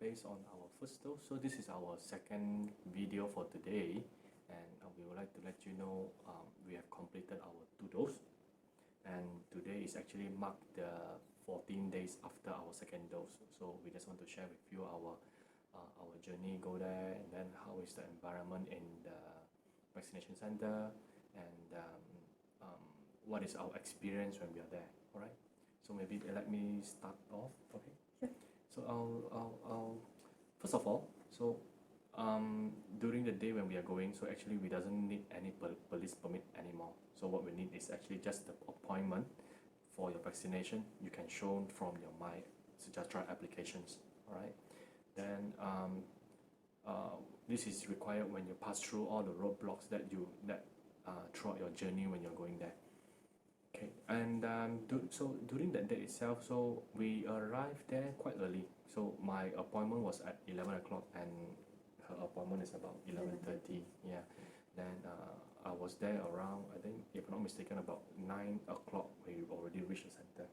based on our first dose. So this is our second video for today, and we would like to let you know we have completed our 2 dose, and today is actually marked the 14 days after our second dose. So we just want to share with you our journey, go there, and then how is the environment in the vaccination center, and what is our experience when we are there. All right. So maybe let me start off. Okay. Sure. So I'll first of all, so during the day when we are going, so actually we doesn't need any police permit anymore. So what we need is actually just the appointment for your vaccination. You can show from your My Sejahtera applications. All right. Then this is required when you pass through all the roadblocks that throughout your journey when you're going there. Okay, and so during that day itself, so we arrived there quite early. So my appointment was at 11 o'clock, and her appointment is about 11:30. Yeah, then I was there around, I think, if I'm not mistaken, about 9 o'clock. We already reached the center.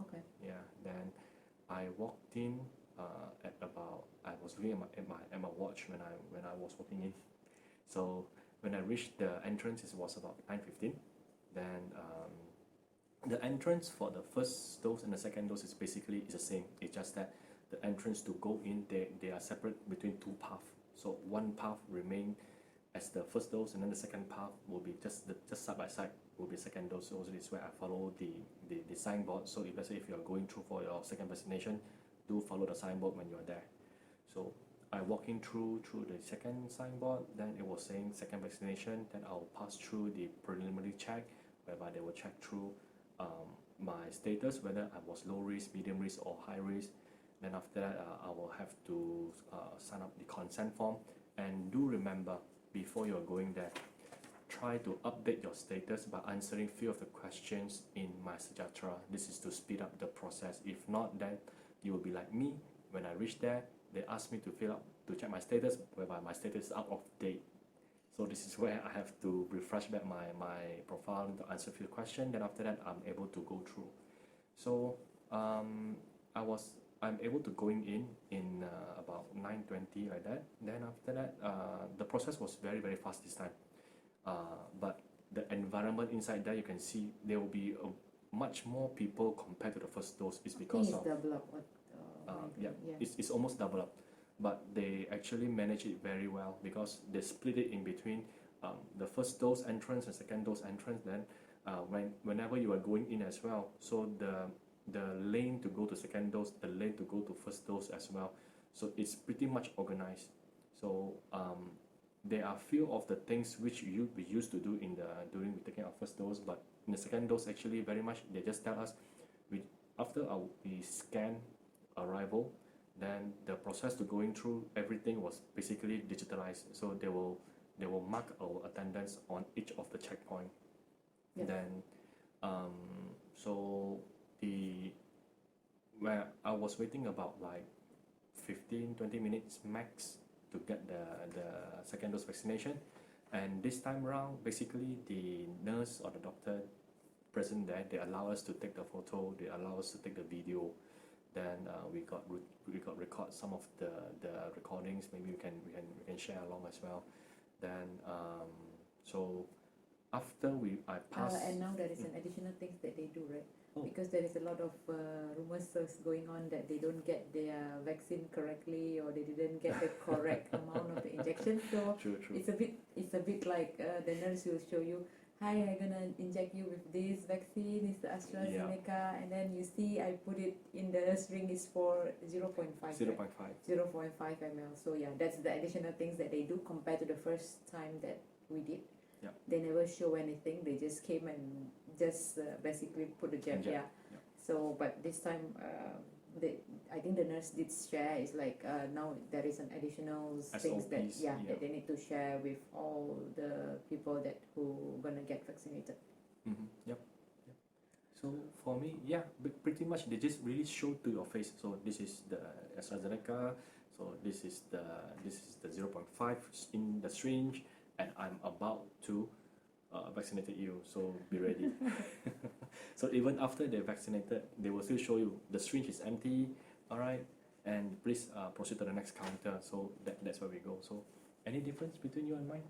Okay. Yeah, then I walked in at about, I was looking at my watch when I was walking in. So when I reached the entrance, it was about 9:15. Then the entrance for the first dose and the second dose is basically the same. It's just that the entrance to go in, they are separate between 2 paths. So one path remain as the first dose, and then the second path will be just side by side will be second dose. So this is where I follow the signboard. So if let's say if you are going through for your second vaccination, do follow the signboard when you are there. So I walking through the second signboard, then it was saying second vaccination. Then I'll pass through the preliminary check, whereby they will check through my status, whether I was low risk, medium risk, or high risk. Then after that, I will have to sign up the consent form. And do remember, before you are going there, try to update your status by answering few of the questions in My Sejahtera. This is to speed up the process. If not, then you will be like me. When I reach there, they ask me to check my status, whereby my status is out of date. So this is where I have to refresh back my profile to answer a few questions. Then after that, I'm able to go through. So I'm able to going in about 9:20 like that. Then after that, the process was very fast this time. But the environment inside there, you can see there will be much more people compared to the first dose. It's because I think it's double up. yeah, it's almost double up. But they actually manage it very well because they split it in between the first dose entrance and second dose entrance. Then whenever you are going in as well, so the lane to go to second dose, the lane to go to first dose as well. So it's pretty much organized. So there are few of the things which we used to do during taking our first dose, but in the second dose, actually very much they just tell us after we scan arrival, then the process to going through everything was basically digitalized. So they will mark our attendance on each of the checkpoint. Yeah. Then so where I was waiting about like 15-20 minutes max to get the second dose vaccination. And this time around, basically the nurse or the doctor present there, they allow us to take the photo, they allow us to take the video. Then we got record some of the recordings. Maybe we can share along as well. Then so after I passed. And now there is an additional things that they do, right? Oh. Because there is a lot of rumors going on that they don't get their vaccine correctly, or they didn't get the correct amount of the injection. So True. it's a bit like the nurse will show you, hi, I'm gonna inject you with this vaccine, it's the AstraZeneca, and then you see I put it in the syringe is for 0.5. 0.5. 0.5 ml. So yeah, that's the additional things that they do compared to the first time that we did. Yeah. They never show anything. They just came and just basically put the jab. Yeah. So but this time, I think the nurse did share. It's like now there is an additional things that that they need to share with all the people who gonna get vaccinated. Yep. So for me, yeah, pretty much they just really show to your face. So this is the AstraZeneca. So this is the 0.5 in the syringe, and I'm about to vaccinated you, so be ready. So even after they're vaccinated, they will still show you the syringe is empty, all right, and please proceed to the next counter. So that's where we go. So any difference between you and mine?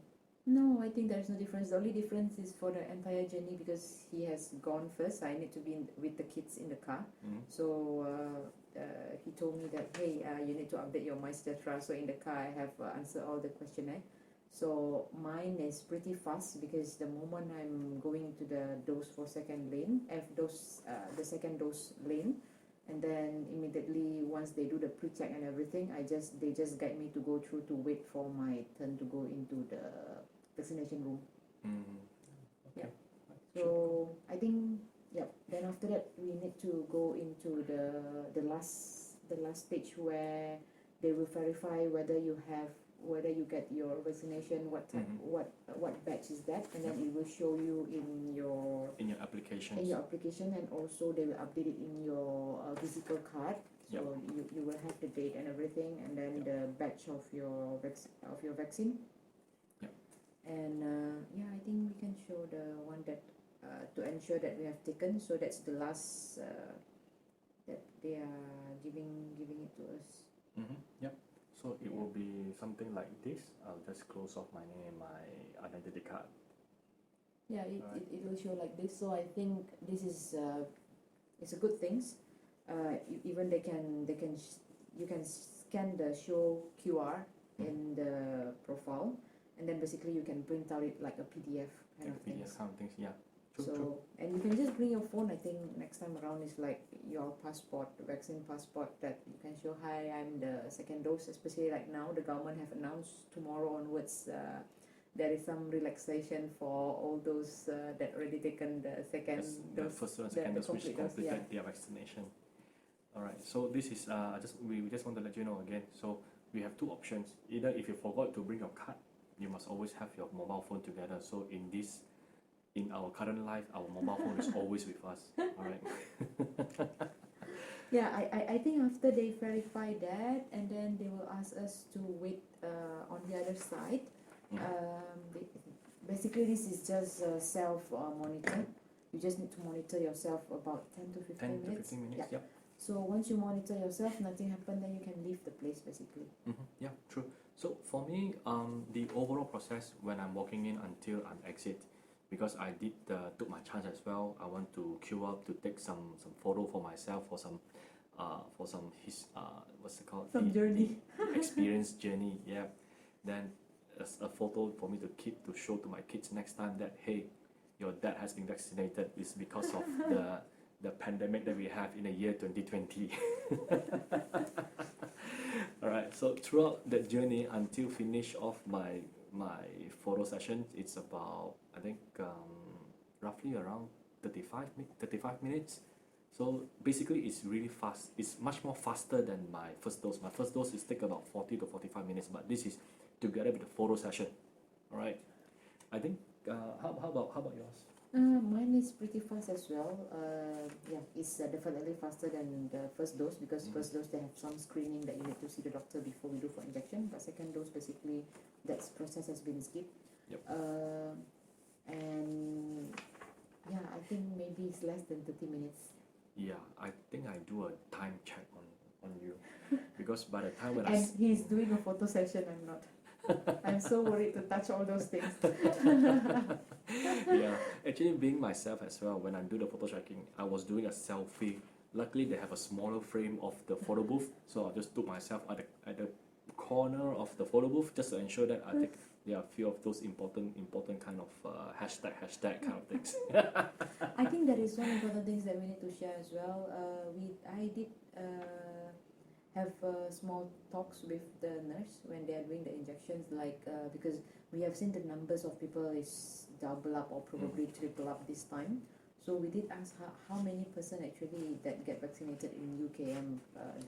No, I think there's no difference. The only difference is for the entire journey because he has gone first. I need to be with the kids in the car. So he told me that, hey, you need to update your MyStetra. So in the car, I have answered all the questionnaire. So mine is pretty fast because the moment I'm going into the dose for second lane, the second dose lane, and then immediately once they do the pre-check and everything, they just guide me to go through to wait for my turn to go into the vaccination room. Okay. Yeah. So I think then after that we need to go into the last stage where they will verify whether you get your vaccination, what type, what batch is that, and then it will show you in your application. And also they will update it in your physical card. So you will have the date and everything, and then the batch of your vaccine. And I think we can show the one that to ensure that we have taken. So that's the last that they are giving it to us. Yep. So it will be something like this. I'll just close off my name and my identity card. Yeah, it will show like this. So I think this is it's a good thing. Even you can scan the show QR in the profile, and then basically you can print out it like a PDF kind of thing. Yeah. True. And you can just bring your phone. I think next time around is like your passport, the vaccine passport, that you can show, hi, I'm the second dose. Especially like now, the government have announced tomorrow onwards there is some relaxation for all those that already taken the second dose. The first and second dose, which completed their vaccination. All right. So this is we just want to let you know again. So we have two options. Either if you forgot to bring your card, you must always have your mobile phone together. So in our current life, our mobile phone is always with us. All right. Yeah, I think after they verify that, and then they will ask us to wait on the other side. Basically, this is just self-monitor. You just need to monitor yourself about 10 to 15 minutes. 10 to 15 minutes, yeah. So once you monitor yourself, nothing happened, then you can leave the place basically. Yeah, true. So for me, the overall process when I'm walking in until I'm exit, because I did took my chance as well. I want to queue up to take some photo for myself for some what's it called? Journey. The experience journey. Yeah. Then a photo for me to keep to show to my kids next time that, hey, your dad has been vaccinated. It's because of the pandemic that we have in the year 2020. All right. So throughout that journey until finish of my photo session, it's about, I think, roughly around 35 minutes. So basically it's really fast. It's much more faster than my first dose. My first dose is take about 40 to 45 minutes, but this is together with the photo session. All right. I think how about yours? Mine is pretty fast as well. It's definitely faster than the first dose, because first dose they have some screening that you need to see the doctor before we do for injection. But second dose, basically that process has been skipped. Yep. And I think maybe it's less than 30 minutes. Yeah, I think I do a time check on you, because by the time when he's doing a photo session, I'm not. I'm so worried to touch all those things. Yeah, actually being myself as well, when I do the photo checking, I was doing a selfie. Luckily they have a smaller frame of the photo booth, so I just took myself at the corner of the photo booth just to ensure that I take a few of those important kind of hashtag kind of things. I think that is one important things that we need to share as well. I did have small talks with the nurse when they are doing the injections, like because we have seen the numbers of people is double up or probably triple up this time. So we did ask how many percent actually that get vaccinated in UKM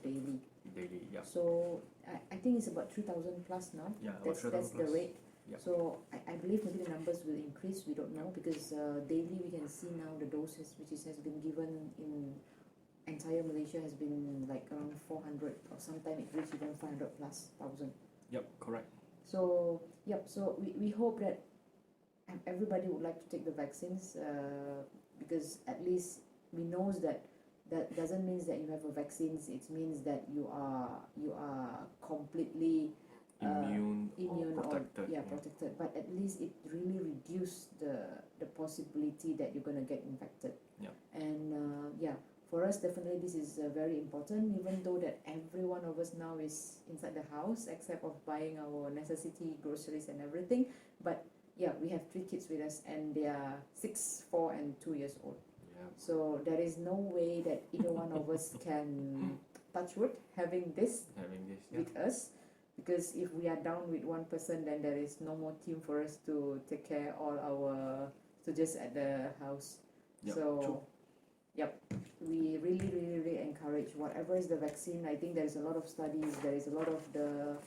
daily. Daily, yeah. So I think it's about 3,000 plus now. Yeah, that's the rate. Yep. So I believe maybe the numbers will increase. We don't know, because daily we can see now the doses which has been given in entire Malaysia has been like around 400, or sometimes it reached even 500 plus thousand. Yep, correct. So so we hope that everybody would like to take the vaccines, because at least we knows that that doesn't mean that you have a vaccine. It means that you are completely Immune immune or protected. yeah, protected. But at least it really reduced the possibility that you're gonna get infected. Yeah. And yeah, for us definitely this is very important. Even though that every one of us now is inside the house except of buying our necessity groceries and everything. But yeah, we have 3 kids with us and they are 6, 4, and 2 years old. Yeah. So there is no way that either one of us can touch wood having this Having this, yeah. with us, because if we are down with one person, then there is no more team for us to take care all our soldiers at the house. Yep, So true. yep, we really encourage whatever is the vaccine. I think there is a lot of studies, there is a lot of the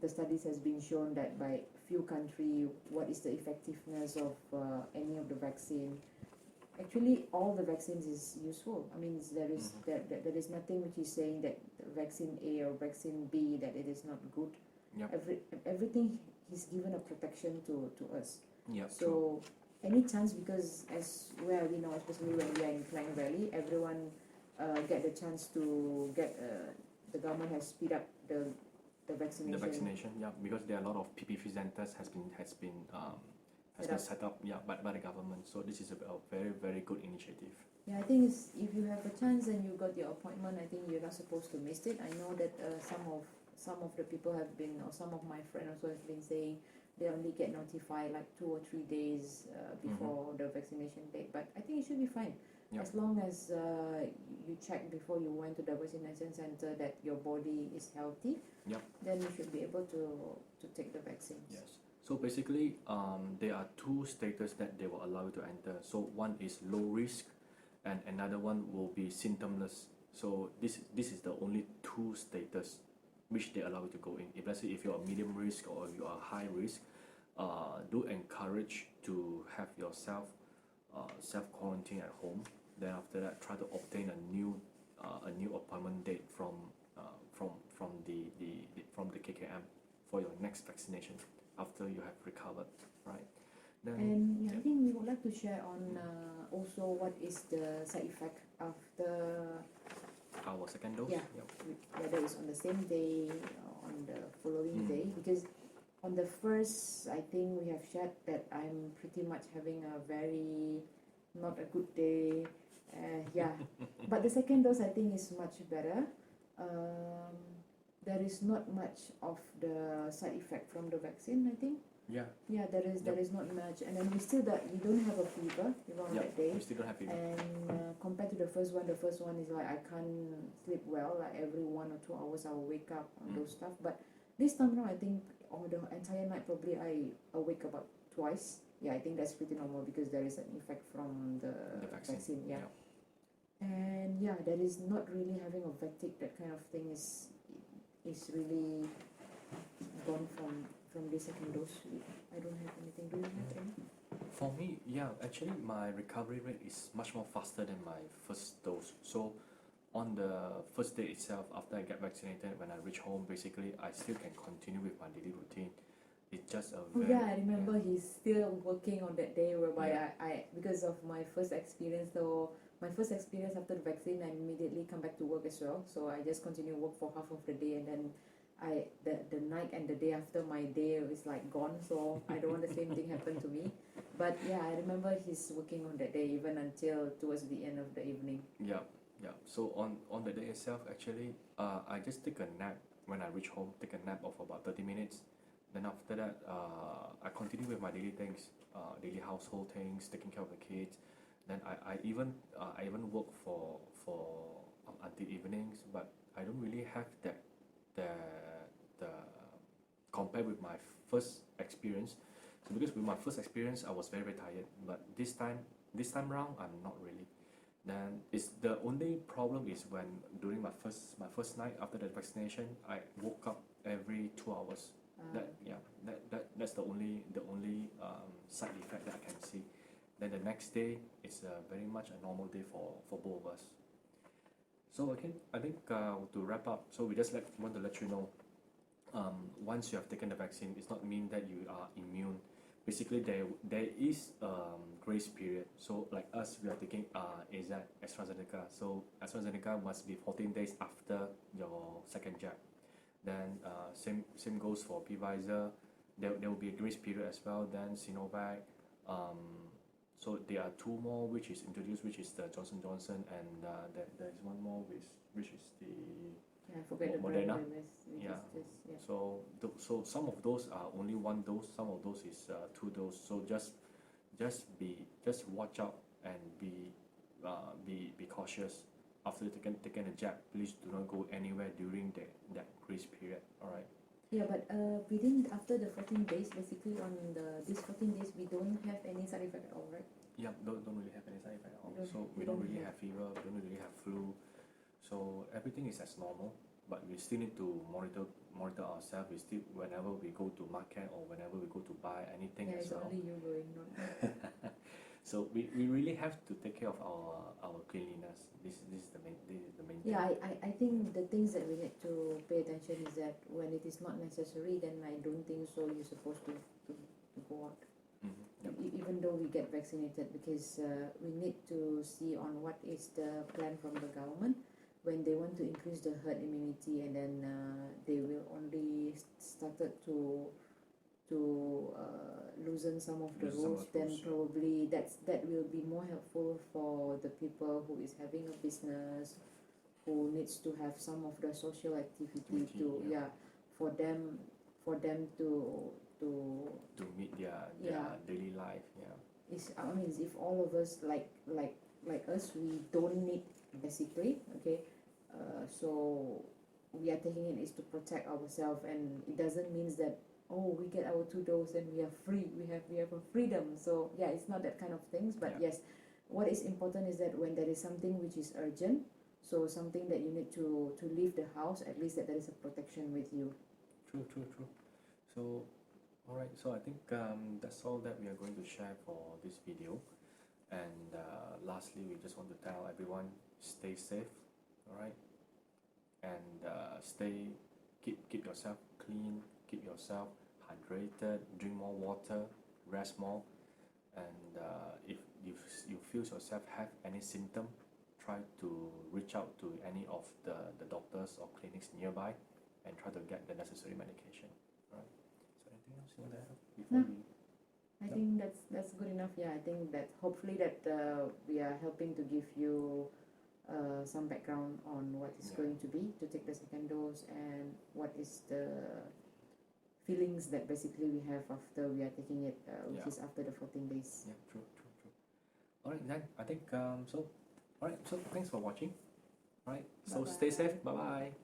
studies has been shown that by few country what is the effectiveness of any of the vaccine. Actually, all the vaccines is useful. I mean, there is nothing which is saying that vaccine A or vaccine B that it is not good. Yep. Everything is given a protection to us. Yeah, So true. any chance, because as where we know, especially when we are in Klang Valley, everyone get the chance to get the government has speed up the vaccination. The vaccination, yeah, because there are a lot of PPV centers has been set up, yeah, by the government. So this is a very good initiative. Yeah, I think it's, if you have a chance and you got your appointment, I think you're not supposed to miss it. I know that some of the people have been, or some of my friends also have been saying they only get notified like 2 or 3 days before the vaccination date. But I think it should be fine. Yeah. As long as you check before you went to the vaccination center that your body is healthy, Yep. then you should be able to take the vaccines. Yes. So basically, there are 2 status that they will allow you to enter. So one is low risk, and another one will be symptomless. So this is the only 2 status which they allow you to go in. If let's say if you're a medium risk or you are high risk, do encourage to have yourself self quarantine at home. Then after that, try to obtain a new appointment date from the KKM for your next vaccination after you have recovered, right? Then, And yeah, yeah. I think we would like to share on also what is the side effect after Our second dose. Yeah. whether it's on the same day or on the following day, because on the first, I think we have shared that I'm pretty much having a very not a good day. Yeah, but the second dose I think is much better. There is not much of the side effect from the vaccine, I think. Yeah. Yeah, there is not much, and then we don't have a fever even on that day. We still don't have fever. And compared to the first one is like I can't sleep well. Like every 1 or 2 hours I will wake up on those stuff. But this time around, I think on the entire night probably I awake about twice. Yeah, I think that's pretty normal because there is an effect from the vaccine. Yeah. And yeah, there is not really having a fatigue. That kind of thing is really gone from the second dose. I don't have anything. Do you have any? For me, yeah, actually my recovery rate is much more faster than my first dose. So on the first day itself, after I get vaccinated, when I reach home, basically I still can continue with my daily routine. It's just a very, I remember he's still working on that day whereby I because of my first experience. So my first experience after the vaccine, I immediately come back to work as well. So I just continue work for half of the day, and then the night and the day after, my day is like gone. So I don't want the same thing happen to me. But yeah, I remember he's working on that day even until towards the end of the evening. Yeah. So on the day itself, actually, I just take a nap when I reach home. Take a nap of about 30 minutes. Then after that, I continue with my daily things, daily household things, taking care of the kids. Then I even work for until evenings, but I don't really have the compared with my first experience. So because with my first experience I was very tired, but this time round I'm not really. Then it's the only problem is when during my first night after the vaccination, I woke up every 2 hours. That's the only side effect that I can see. Then the next day it's very much a normal day for both of us. So again, I think to wrap up, so we just want to let you know, once you have taken the vaccine, it's not mean that you are immune. Basically, there is grace period. So like us, we are taking AstraZeneca. So AstraZeneca must be 14 days after your second jab. Then same goes for Pfizer. There will be a grace period as well. Then Sinovac. So there are two more which is introduced, which is the Johnson Johnson, and there is one more which is the I forget the Moderna. brand name is, Yeah. yeah. So some of those are only one dose, some of those is two dose. So just watch out and be cautious after taking a jab. Please do not go anywhere during that grace period. All right. Yeah, but within after the 14 days, basically on these 14 days, we don't have any side effect at all, right? Yeah, don't really have any side effect at all. So we we don't don't really have- have fever, we don't really have flu. So everything is as normal, but we still need to monitor ourselves. We still, whenever we go to market or whenever we go to buy anything Yeah, as it's well. only you going, not me. So we really have to take care of our cleanliness. This is the main thing. Yeah, I think the things that we need to pay attention is that when it is not necessary, then I don't think so you're supposed to go out. Mm-hmm. Yep. Even though we get vaccinated, because we need to see on what is the plan from the government when they want to increase the herd immunity, and then they will only started to loosen some of the Loosen some rules, of the then rules, yeah. probably that will be more helpful for the people who is having a business, who needs to have some of the social activity to Yeah. for them to meet their Yeah. daily life. Yeah. I mean, if all of us like us, we don't need basically, okay, so we are taking it is to protect ourselves, and it doesn't mean that we get our 2 doses and we are free, we have a freedom. So yeah, it's not that kind of things, but Yeah. yes, what is important is that when there is something which is urgent, so something that you need to leave the house, at least that there is a protection with you. True. So, all right. So I think that's all that we are going to share for this video. And lastly, we just want to tell everyone, stay safe. All right. And keep yourself clean, keep yourself hydrated, drink more water, rest more. And if you feel yourself have any symptom, try to reach out to any of the doctors or clinics nearby and try to get the necessary medication. All right. So anything else you want to add before No. we? I Yeah. think that's good enough. Yeah, I think that hopefully that we are helping to give you some background on what is Yeah. going to be to take the second dose, and what is the feelings that basically we have after we are taking it, which Yeah. is after the 14 days. Yeah, true. All right, then I think so. All right, so thanks for watching. All right, so stay safe. Bye bye.